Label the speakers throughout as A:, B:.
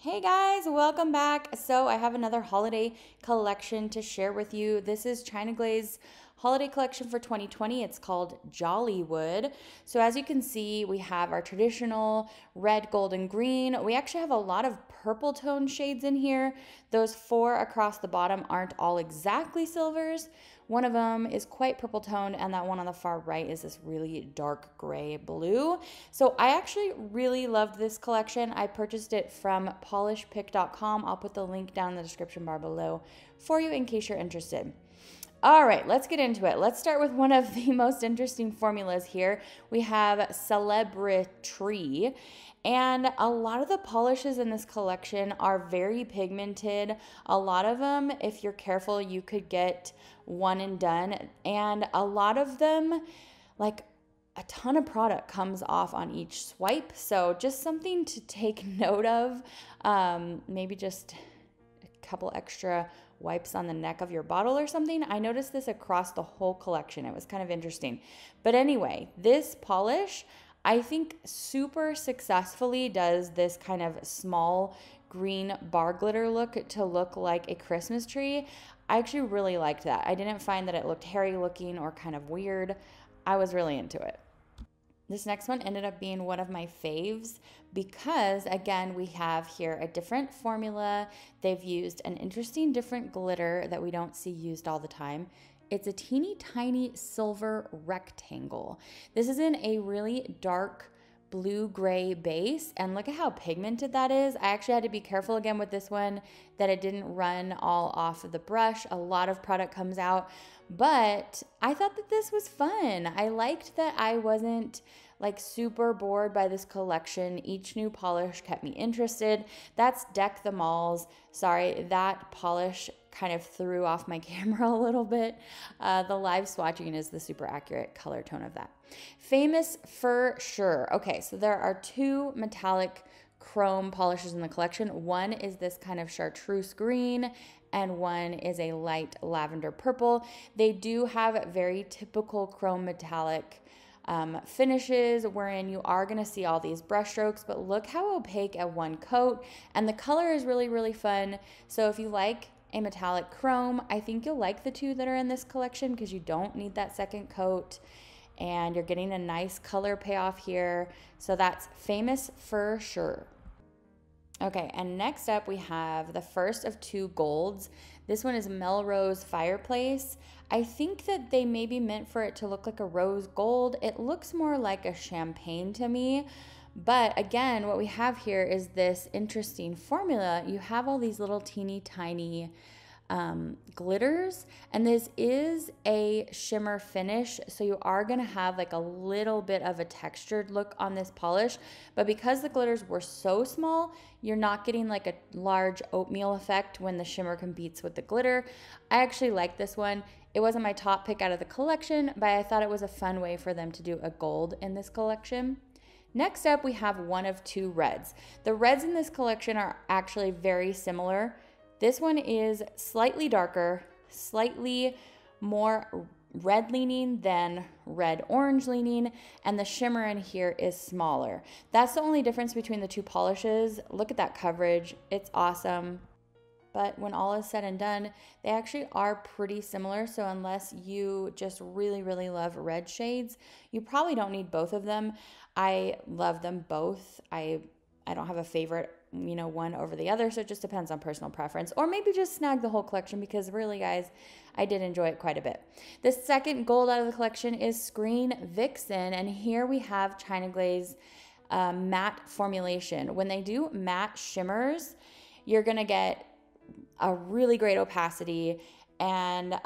A: Hey guys, welcome back. So I have another holiday collection to share with you. This is China Glaze holiday collection for 2020. It's called Jollywood. So as you can see, we have our traditional red, gold, and green. We actually have a lot of purple tone shades in here. Those four across the bottom aren't all exactly silvers. One of them is quite purple toned, and that one on the far right is this really dark gray blue. So I actually really loved this collection. I purchased it from polishpick.com. I'll put the link down in the description bar below for you in case you're interested. All right, let's get into it. Let's start with one of the most interesting formulas here. We have Celebri-tree, and a lot of the polishes in this collection are very pigmented. A lot of them, if you're careful, you could get one and done, and a lot of them, like a ton of product comes off on each swipe, so just something to take note of. Maybe just a couple extra wipes on the neck of your bottle or something. I noticed this across the whole collection. It was kind of interesting. But anyway, this polish, I think, super successfully does this kind of small green bar glitter look to look like a Christmas tree. I actually really liked that. I didn't find that it looked hairy looking or kind of weird. I was really into it. This next one ended up being one of my faves because, again, we have here a different formula. They've used an interesting different glitter that we don't see used all the time. It's a teeny tiny silver rectangle. This is in a really dark blue-gray base, and look at how pigmented that is. I actually had to be careful again with this one that it didn't run all off of the brush. A lot of product comes out, but I thought that this was fun. I liked that I wasn't like super bored by this collection. Each new polish kept me interested. That's Deck the Malls. Sorry, that polish kind of threw off my camera a little bit. The live swatching is the super accurate color tone of that. Famous Fir Sure. Okay, so there are two metallic chrome polishes in the collection. One is this kind of chartreuse green, and one is a light lavender purple. They do have very typical chrome metallic finishes wherein you are going to see all these brush strokes, but look how opaque at one coat, and the color is really, really fun. So if you like a metallic chrome, I think you'll like the two that are in this collection because you don't need that second coat, and you're getting a nice color payoff here. So that's Famous Fir Sure. Okay, and next up we have the first of two golds. This one is Melrose Fireplace. I think that they may be meant for it to look like a rose gold. It looks more like a champagne to me. But again, what we have here is this interesting formula. You have all these little teeny tiny glitters, and this is a shimmer finish, so you are going to have like a little bit of a textured look on this polish, but because the glitters were so small, you're not getting like a large oatmeal effect when the shimmer competes with the glitter. I actually like this one. It wasn't my top pick out of the collection, but I thought it was a fun way for them to do a gold in this collection. Next up, we have one of two reds. The reds in this collection are actually very similar. This one is slightly darker, slightly more red leaning than red orange leaning, and the shimmer in here is smaller. That's the only difference between the two polishes. Look at that coverage. It's awesome. But when all is said and done, they actually are pretty similar. So unless you just really, really love red shades, you probably don't need both of them. I love them both. I don't have a favorite, one over the other, so it just depends on personal preference, or maybe just snag the whole collection because really, guys, I did enjoy it quite a bit. The second gold out of the collection is Screen Vixen, and here we have China Glaze matte formulation. When they do matte shimmers, you're gonna get a really great opacity, and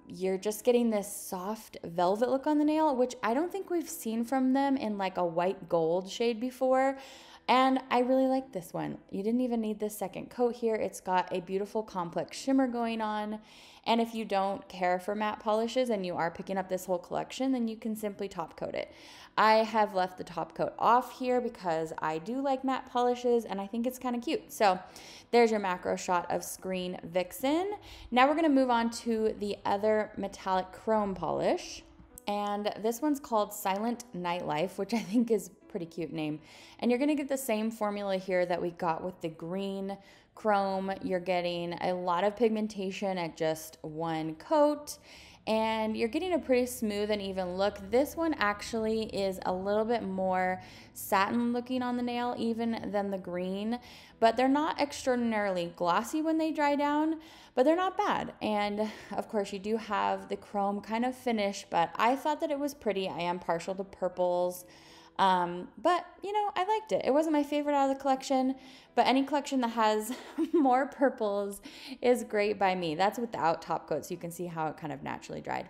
A: you're just getting this soft velvet look on the nail, which I don't think we've seen from them in like a white gold shade before. And I really like this one. You didn't even need this second coat here. It's got a beautiful complex shimmer going on. And if you don't care for matte polishes and you are picking up this whole collection, then you can simply top coat it. I have left the top coat off here because I do like matte polishes and I think it's kind of cute. So there's your macro shot of Screen Vixen. Now we're going to move on to the other metallic chrome polish. And this one's called Silent Nightlife, which I think is pretty cute name. And you're gonna get the same formula here that we got with the green chrome. You're getting a lot of pigmentation at just one coat, and you're getting a pretty smooth and even look. This one actually is a little bit more satin looking on the nail even than the green, but they're not extraordinarily glossy when they dry down, but they're not bad. And of course you do have the chrome kind of finish, but I thought that it was pretty. I am partial to purples. But you know, I liked it. It wasn't my favorite out of the collection, but any collection that has more purples is great by me. That's without top coat, so you can see how it kind of naturally dried.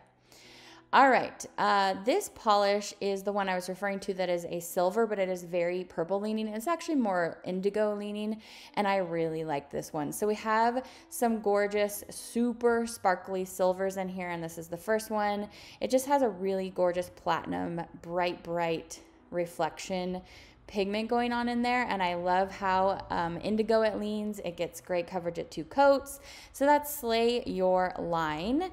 A: All right, this polish is the one I was referring to that is a silver, but it is very purple leaning. It's actually more indigo leaning, and I really like this one. So we have some gorgeous, super sparkly silvers in here, and this is the first one. It just has a really gorgeous platinum, bright reflection pigment going on in there, and I love how indigo it leans. It gets great coverage at 2 coats. So that's Slay Your Line.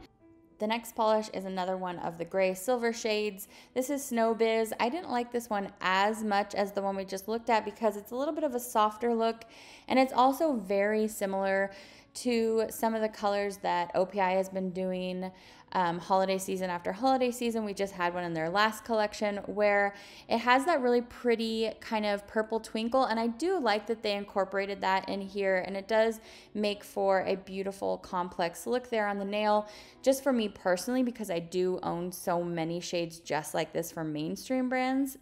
A: The next polish is another one of the gray silver shades. This is Snow Biz. I didn't like this one as much as the one we just looked at because it's a little bit of a softer look, and it's also very similar to some of the colors that OPI has been doing holiday season after holiday season. We just had one in their last collection where it has that really pretty kind of purple twinkle, and I do like that they incorporated that in here, and it does make for a beautiful complex look there on the nail. Just for me personally, because I do own so many shades just like this from mainstream brands,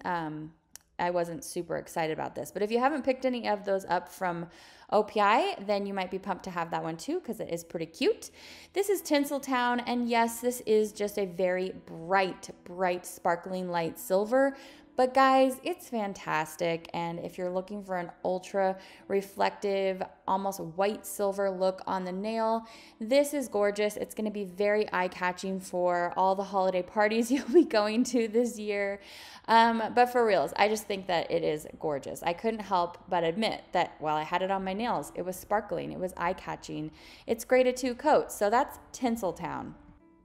A: I wasn't super excited about this. But if you haven't picked any of those up from OPI, then you might be pumped to have that one too, because it is pretty cute. This is Tinseltown, and yes, this is just a very bright, sparkling light silver. But guys, it's fantastic, and if you're looking for an ultra reflective, almost white silver look on the nail, this is gorgeous. It's going to be very eye-catching for all the holiday parties you'll be going to this year. But for reals, I just think that it is gorgeous. I couldn't help but admit that while I had it on my nails, it was sparkling, it was eye-catching. It's great at 2 coats, so that's Tinseltown.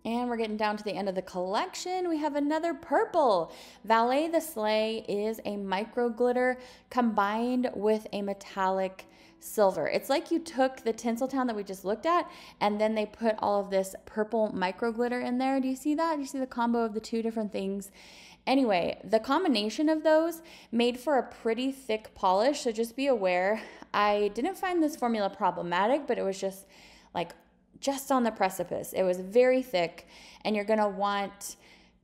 A: And we're getting down to the end of the collection. We have another purple. Valet the Sleigh is a micro glitter combined with a metallic silver. It's like you took the Tinseltown that we just looked at, and then they put all of this purple micro glitter in there. Do you see that? Do you see the combo of the 2 different things? Anyway, the combination of those made for a pretty thick polish, so just be aware. I didn't find this formula problematic, but it was just like just on the precipice. It was very thick, and you're gonna want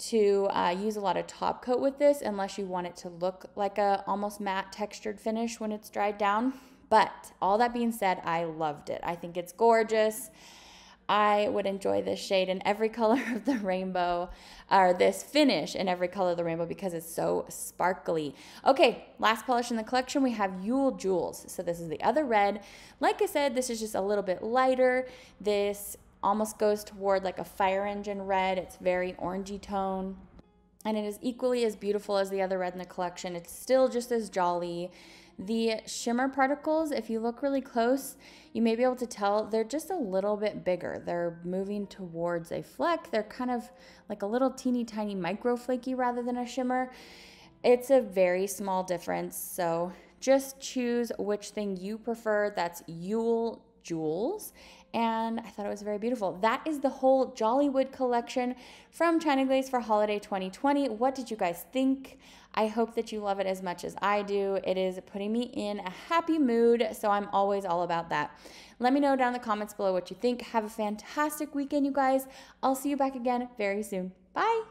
A: to use a lot of top coat with this unless you want it to look like a almost matte textured finish when it's dried down. But all that being said, I loved it. I think it's gorgeous. I would enjoy this shade in every color of the rainbow, or this finish in every color of the rainbow, because it's so sparkly. Okay, last polish in the collection, we have Yule Jewels. So this is the other red. Like I said, this is just a little bit lighter. This almost goes toward like a fire engine red. It's very orangey tone, and it is equally as beautiful as the other red in the collection. It's still just as jolly. The shimmer particles, if you look really close, you may be able to tell they're just a little bit bigger. They're moving towards a fleck. They're kind of like a little teeny tiny micro flaky rather than a shimmer. It's a very small difference, so just choose which thing you prefer. That's Yule Jewels, and I thought it was very beautiful. That is the whole Jollywood collection from China Glaze for holiday 2020. What did you guys think? I hope that you love it as much as I do. It is putting me in a happy mood, so I'm always all about that. Let me know down in the comments below what you think. Have a fantastic weekend, you guys. I'll see you back again very soon. Bye.